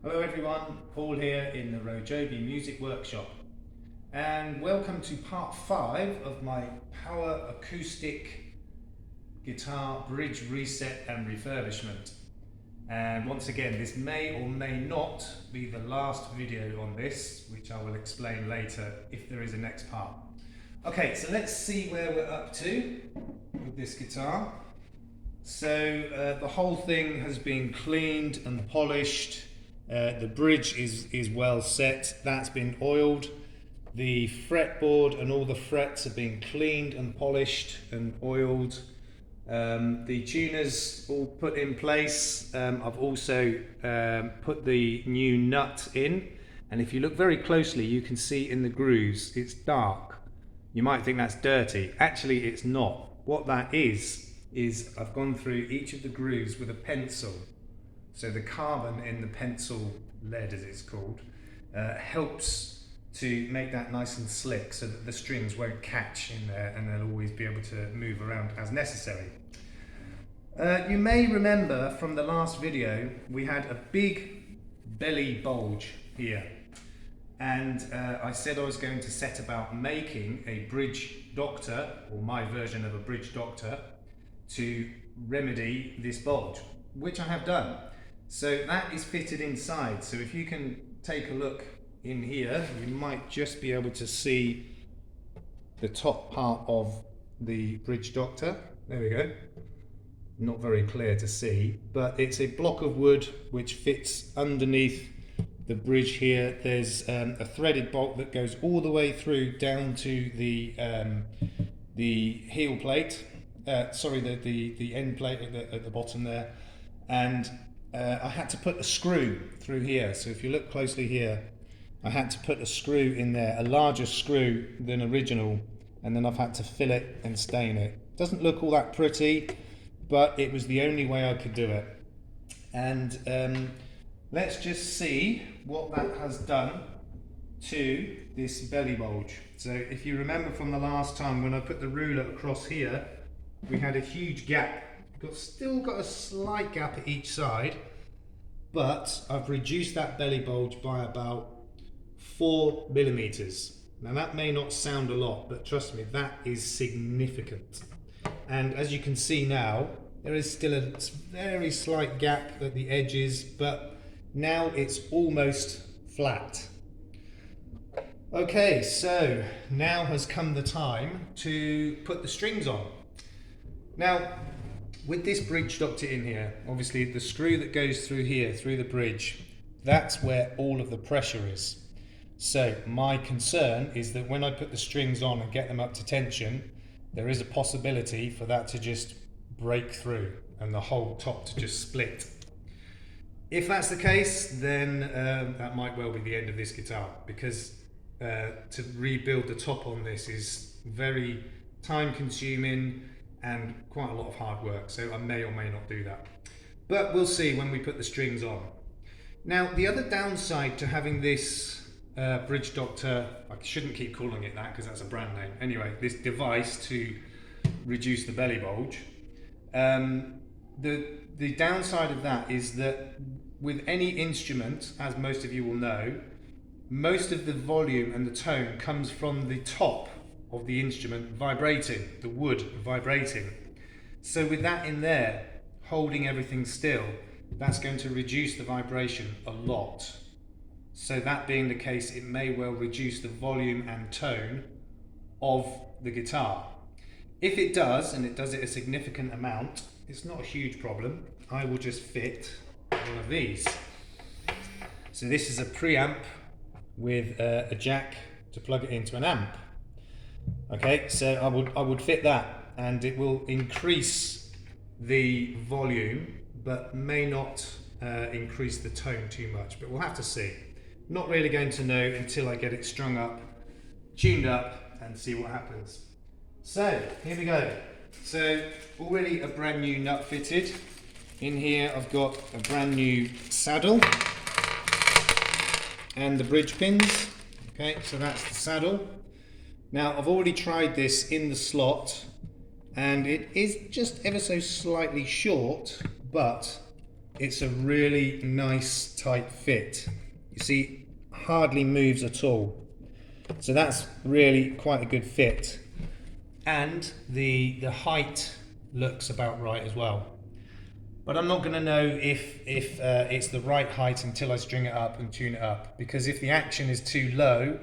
Hello everyone, Paul here in the RoJoBe Music Workshop, and welcome to part 5 of my power acoustic guitar bridge reset and refurbishment. And once again, this may or may not be the last video on this, which I will explain later if there is a next part. Okay, so let's see where we're up to with this guitar. So the whole thing has been cleaned and polished. The bridge is well set, that's been oiled. The fretboard and all the frets have been cleaned and polished and oiled. The tuners all put in place. I've also put the new nut in, and if you look very closely you can see in the grooves it's dark. You might think that's dirty, actually it's not. What that is I've gone through each of the grooves with a pencil. So the carbon in the pencil lead, as it's called, helps to make that nice and slick so that the strings won't catch in there and they'll always be able to move around as necessary. You may remember from the last video we had a big belly bulge here, and I said I was going to set about making a bridge doctor, or my version of a bridge doctor, to remedy this bulge, which I have done. So that is fitted inside, so if you can take a look in here, you might just be able to see the top part of the bridge doctor. There we go. Not very clear to see, but it's a block of wood which fits underneath the bridge here. There's a threaded bolt that goes all the way through down to the heel plate, the end plate at the bottom there, and I had to put a screw through here. So if you look closely here, I had to put a screw in there, a larger screw than original, and then I've had to fill it and stain it. Doesn't look all that pretty, but it was the only way I could do it. And let's just see what that has done to this belly bulge. So if you remember from the last time when I put the ruler across here, we had a huge gap. Still got a slight gap at each side, but I've reduced that belly bulge by about 4 millimeters. Now that may not sound a lot, but trust me, that is significant. And as you can see now, there is still a very slight gap at the edges, but now it's almost flat. Okay, so now has come the time to put the strings on. Now, with this bridge doctor in here, obviously the screw that goes through here, through the bridge, that's where all of the pressure is. So my concern is that when I put the strings on and get them up to tension, there is a possibility for that to just break through and the whole top to just split. If that's the case, then that might well be the end of this guitar, because to rebuild the top on this is very time consuming and quite a lot of hard work, so I may or may not do that. But we'll see when we put the strings on. Now, the other downside to having this bridge doctor, I shouldn't keep calling it that because that's a brand name. Anyway, this device to reduce the belly bulge, the downside of that is that with any instrument, as most of you will know, most of the volume and the tone comes from the top of the instrument vibrating, the wood vibrating. So with that in there, holding everything still, that's going to reduce the vibration a lot. So that being the case, it may well reduce the volume and tone of the guitar. If it does, and it does it a significant amount, it's not a huge problem. I will just fit one of these. So this is a preamp with a jack to plug it into an amp. Okay, so I would fit that, and it will increase the volume but may not increase the tone too much, but we'll have to see. Not really going to know until I get it strung up, tuned up, and see what happens. So here we go. So already a brand new nut fitted. In here I've got a brand new saddle and the bridge pins. Okay, so that's the saddle. Now I've already tried this in the slot and it is just ever so slightly short, but it's a really nice tight fit. You see, hardly moves at all. So that's really quite a good fit. And the height looks about right as well. But I'm not going to know if it's the right height until I string it up and tune it up, because if the action is too low,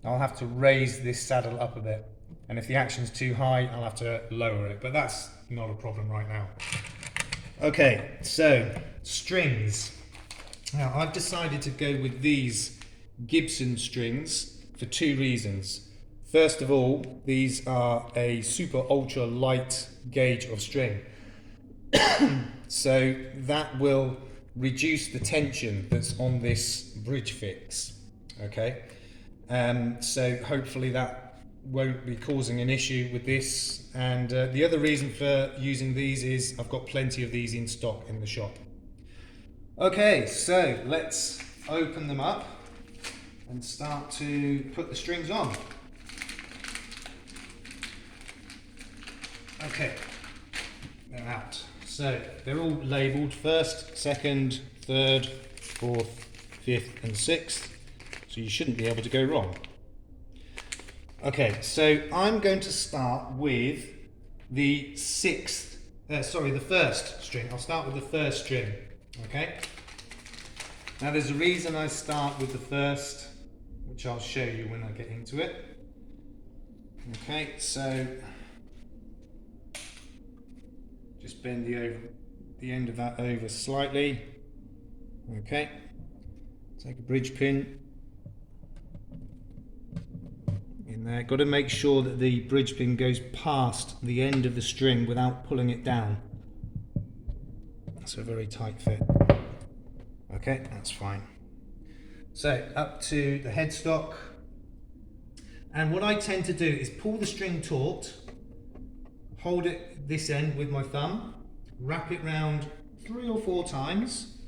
I'll have to raise this saddle up a bit, and if the action's too high, I'll have to lower it, but that's not a problem right now. Okay, so strings. Now I've decided to go with these Gibson strings for two reasons. First of all, these are a super ultra light gauge of string. So that will reduce the tension that's on this bridge fix, okay? So hopefully that won't be causing an issue with this. And the other reason for using these is I've got plenty of these in stock in the shop. Okay, so let's open them up and start to put the strings on. Okay, they're out. So they're all labelled first, second, third, fourth, fifth and sixth, so you shouldn't be able to go wrong. Okay, so I'm going to start with the first string. I'll start with the first string, okay? Now there's a reason I start with the first, which I'll show you when I get into it. Okay, so just bend the end of that over slightly. Okay, take a bridge pin in there. Got to make sure that the bridge pin goes past the end of the string without pulling it down. That's a very tight fit. Okay, that's fine. So up to the headstock, and what I tend to do is pull the string taut, hold it this end with my thumb, wrap it round 3 or 4 times,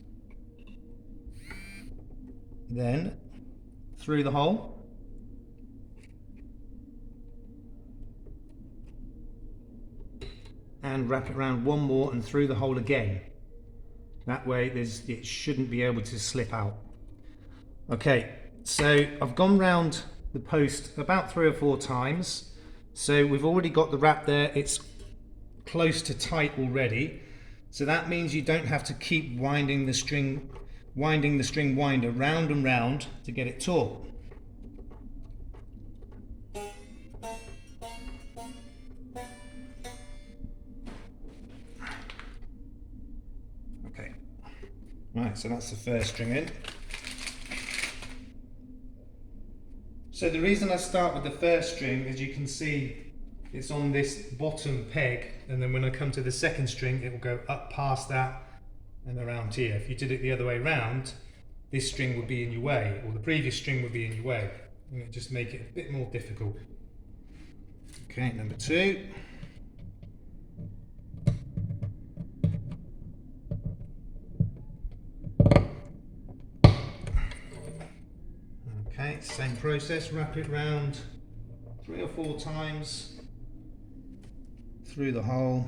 then through the hole, and wrap it round 1 more and through the hole again. That way it shouldn't be able to slip out. Okay, so I've gone round the post about 3 or 4 times. So we've already got the wrap there, it's close to tight already. So that means you don't have to keep winding the string winder round and round to get it taut. Okay, right, so that's the first string in. So the reason I start with the first string, as you can see, it's on this bottom peg, and then when I come to the second string, it will go up past that and around here. If you did it the other way round, this string would be in your way, or the previous string would be in your way, and it would just make it a bit more difficult. Okay, number 2. Okay, same process, wrap it round 3 or 4 times through the hole.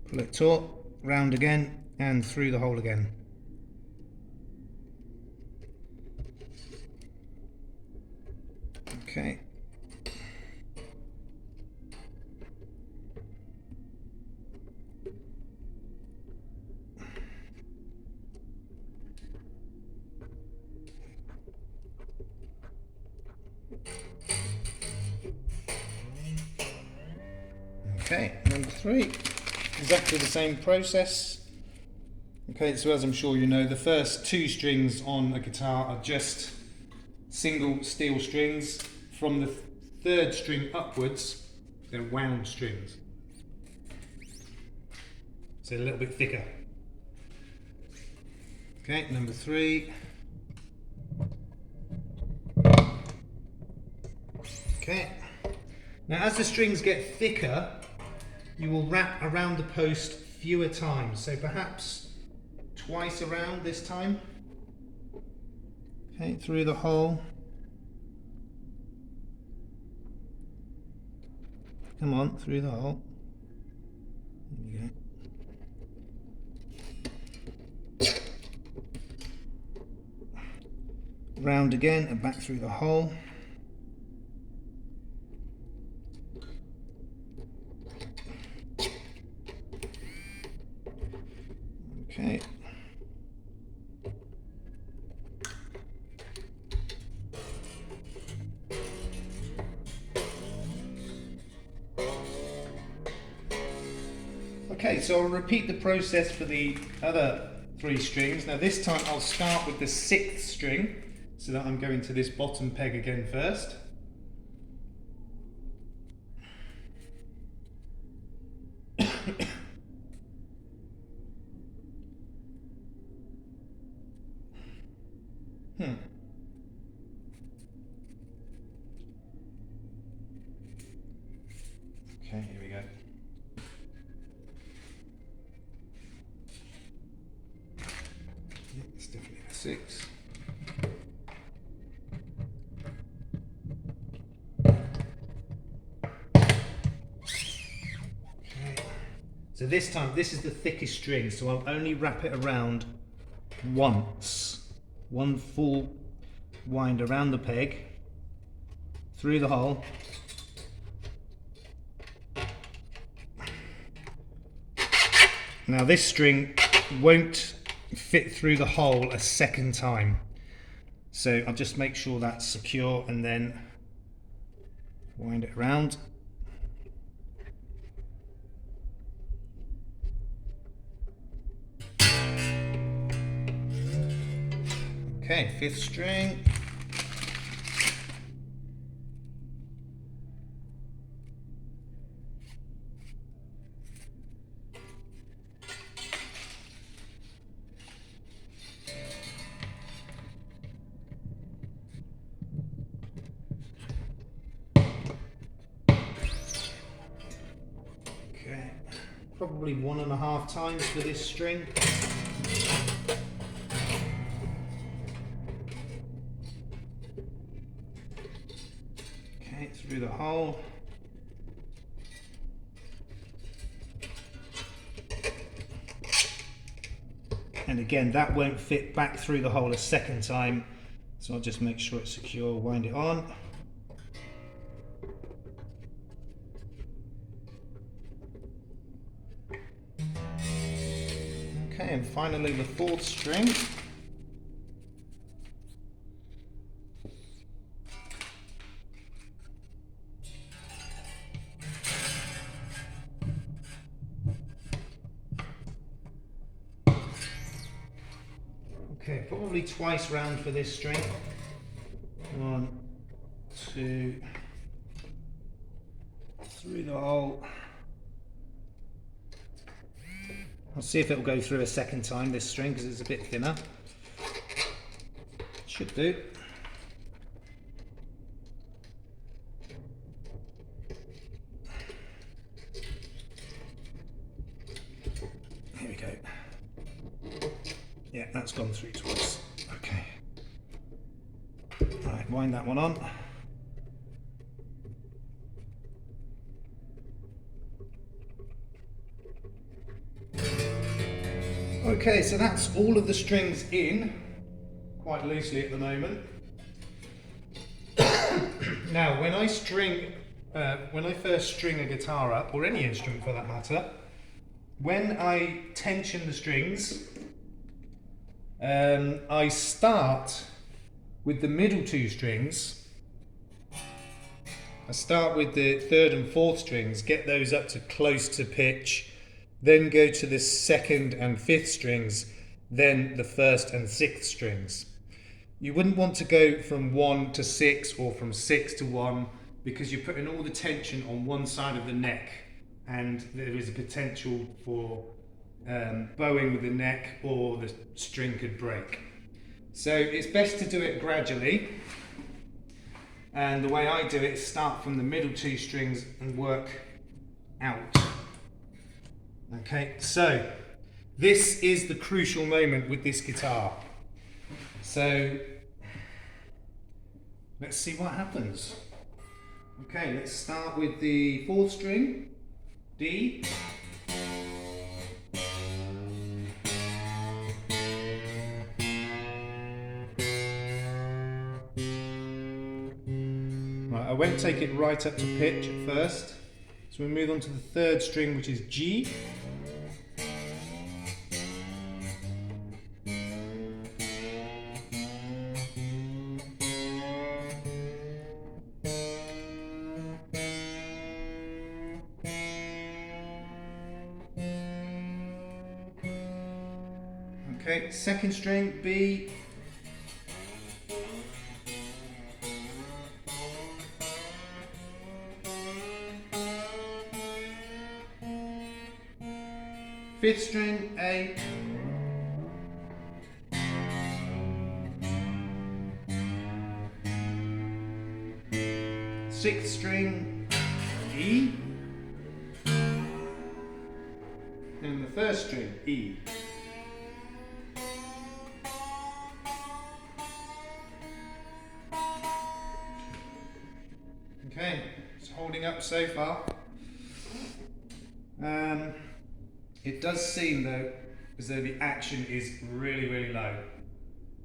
Pull it taut, round again, and through the hole again. Okay. Okay, number 3, exactly the same process. Okay, so as I'm sure you know, the first 2 strings on a guitar are just single steel strings. From the 3rd string upwards, they're wound strings. So a little bit thicker. Okay, number 3. Okay, now as the strings get thicker, you will wrap around the post fewer times, so perhaps twice around this time. Okay, through the hole. Come on, through the hole. Round again and back through the hole. Okay. Okay, so I'll repeat the process for the other 3 strings. Now this time I'll start with the 6th string, so that I'm going to this bottom peg again first. Okay, here we go. Yeah, it's definitely a 6. So this time, this is the thickest string, so I'll only wrap it around once. One full wind around the peg, through the hole. Now this string won't fit through the hole a second time. So I'll just make sure that's secure and then wind it around. Okay, 5th string. Okay, probably 1.5 times for this string. Through the hole. And again, that won't fit back through the hole a second time, so I'll just make sure it's secure, wind it on. Okay, and finally the 4th string. Okay, probably twice round for this string. 1, 2, through the hole. I'll see if it'll go through a second time, this string, because it's a bit thinner. Should do. Here we go. Yeah, that's gone through twice. Okay. Right, wind that one on. Okay, so that's all of the strings in, quite loosely at the moment. Now, when I first string a guitar up, or any instrument for that matter, when I tension the strings, I start with the middle 2 strings. I start with the 3rd and 4th strings, get those up to close to pitch, then go to the 2nd and 5th strings, then the 1st and 6th strings. You wouldn't want to go from 1 to 6 or from 6 to 1, because you're putting all the tension on one side of the neck, and there is a potential for bowing with the neck, or the string could break. So it's best to do it gradually, and the way I do it is start from the middle 2 strings and work out. Okay, so this is the crucial moment with this guitar. So let's see what happens. Okay, let's start with the 4th string, D. won't take it right up to pitch at first. So we move on to the third string, which is G. Okay, second string, B. Fifth string, A. Sixth string, E. And the first string, E. Okay, it's holding up so far. It does seem though as though the action is really low.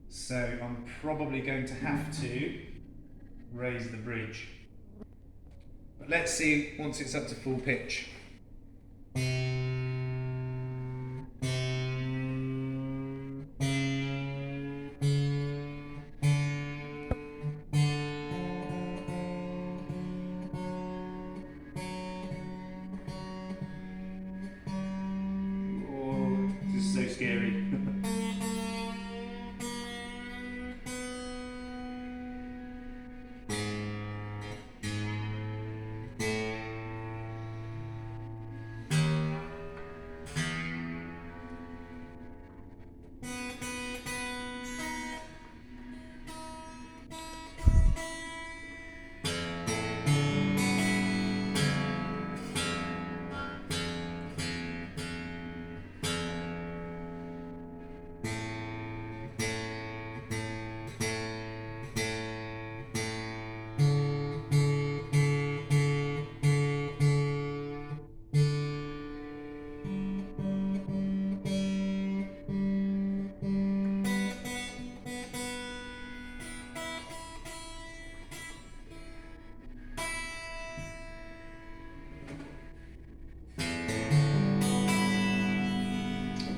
So I'm probably going to have to raise the bridge. But let's see once it's up to full pitch. So scary.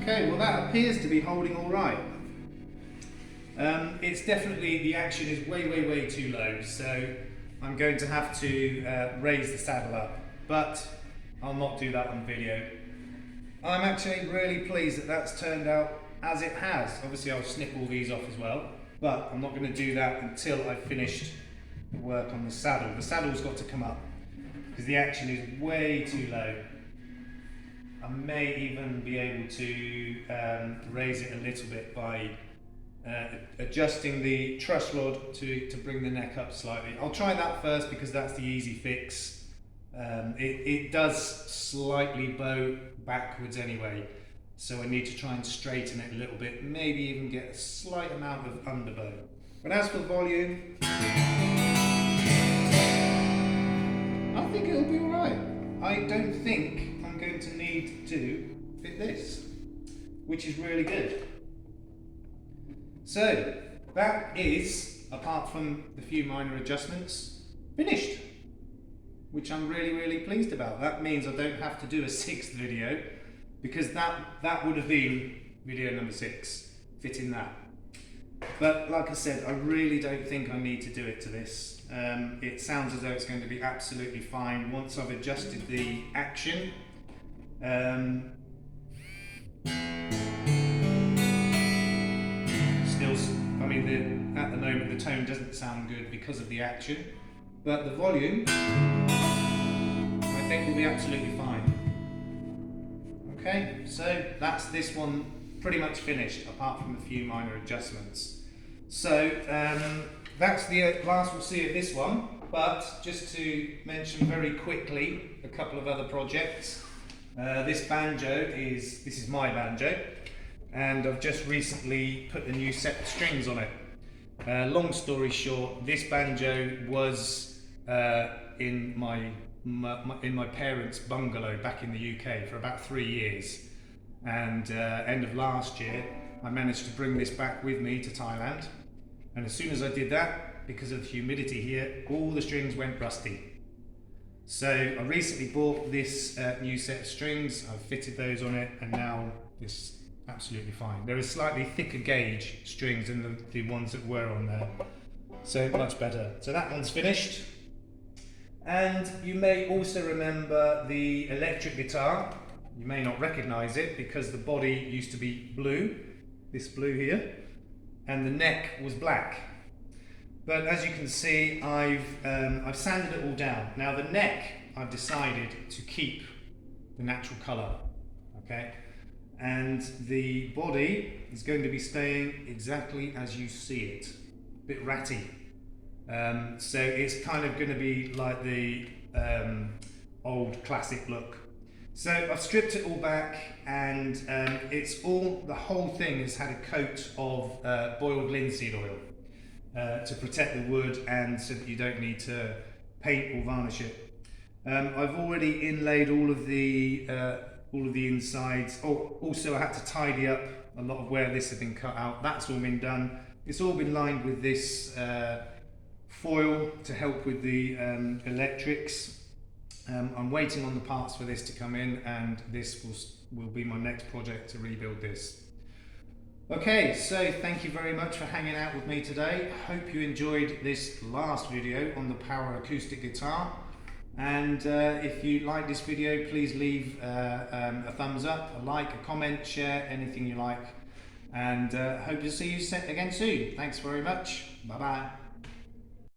Okay, well that appears to be holding all right. It's definitely, the action is way too low, so I'm going to have to raise the saddle up, but I'll not do that on video. I'm actually really pleased that that's turned out as it has. Obviously I'll snip all these off as well, but I'm not going to do that until I've finished the work on the saddle. The saddle's got to come up because the action is way too low. I may even be able to raise it a little bit by adjusting the truss rod to bring the neck up slightly. I'll try that first because that's the easy fix. It does slightly bow backwards anyway, so I need to try and straighten it a little bit, maybe even get a slight amount of underbow. But as for volume, I think it'll be alright. I don't think I'm going to need to fit this, which is really good. So that is, apart from the few minor adjustments, finished, which I'm really pleased about. That means I don't have to do a sixth video, because that would have been video number 6, fitting that. But like I said, I really don't think I need to do it to this. It sounds as though it's going to be absolutely fine once I've adjusted the action. Still, I mean, at the moment the tone doesn't sound good because of the action, but the volume I think will be absolutely fine. Okay, so that's this one pretty much finished, apart from a few minor adjustments. So that's the last we'll see of this one, but just to mention very quickly a couple of other projects. This is my banjo, and I've just recently put a new set of strings on it. Long story short, this banjo was in my parents' bungalow back in the UK for about 3 years, and end of last year I managed to bring this back with me to Thailand, and as soon as I did that, because of the humidity here, all the strings went rusty. So I recently bought this new set of strings. I've fitted those on it, and now it's absolutely fine. There is slightly thicker gauge strings than the ones that were on there, so much better. So that one's finished. And you may also remember the electric guitar. You may not recognize it because the body used to be blue, this blue here, and the neck was black. But as you can see, I've sanded it all down. Now the neck, I've decided to keep the natural color, okay? And the body is going to be staying exactly as you see it, a bit ratty. So it's kind of going to be like the old classic look. So I've stripped it all back, and the whole thing has had a coat of boiled linseed oil to protect the wood, and so that you don't need to paint or varnish it. I've already inlaid all of the insides. Oh, also I had to tidy up a lot of where this had been cut out. That's all been done. It's all been lined with this foil to help with the electrics. I'm waiting on the parts for this to come in, and this will be my next project to rebuild this. Okay, so thank you very much for hanging out with me today. Hope you enjoyed this last video on the Power acoustic guitar. And if you like this video, please leave a thumbs up, a like, a comment, share, anything you like. And hope to see you again soon. Thanks very much. Bye bye.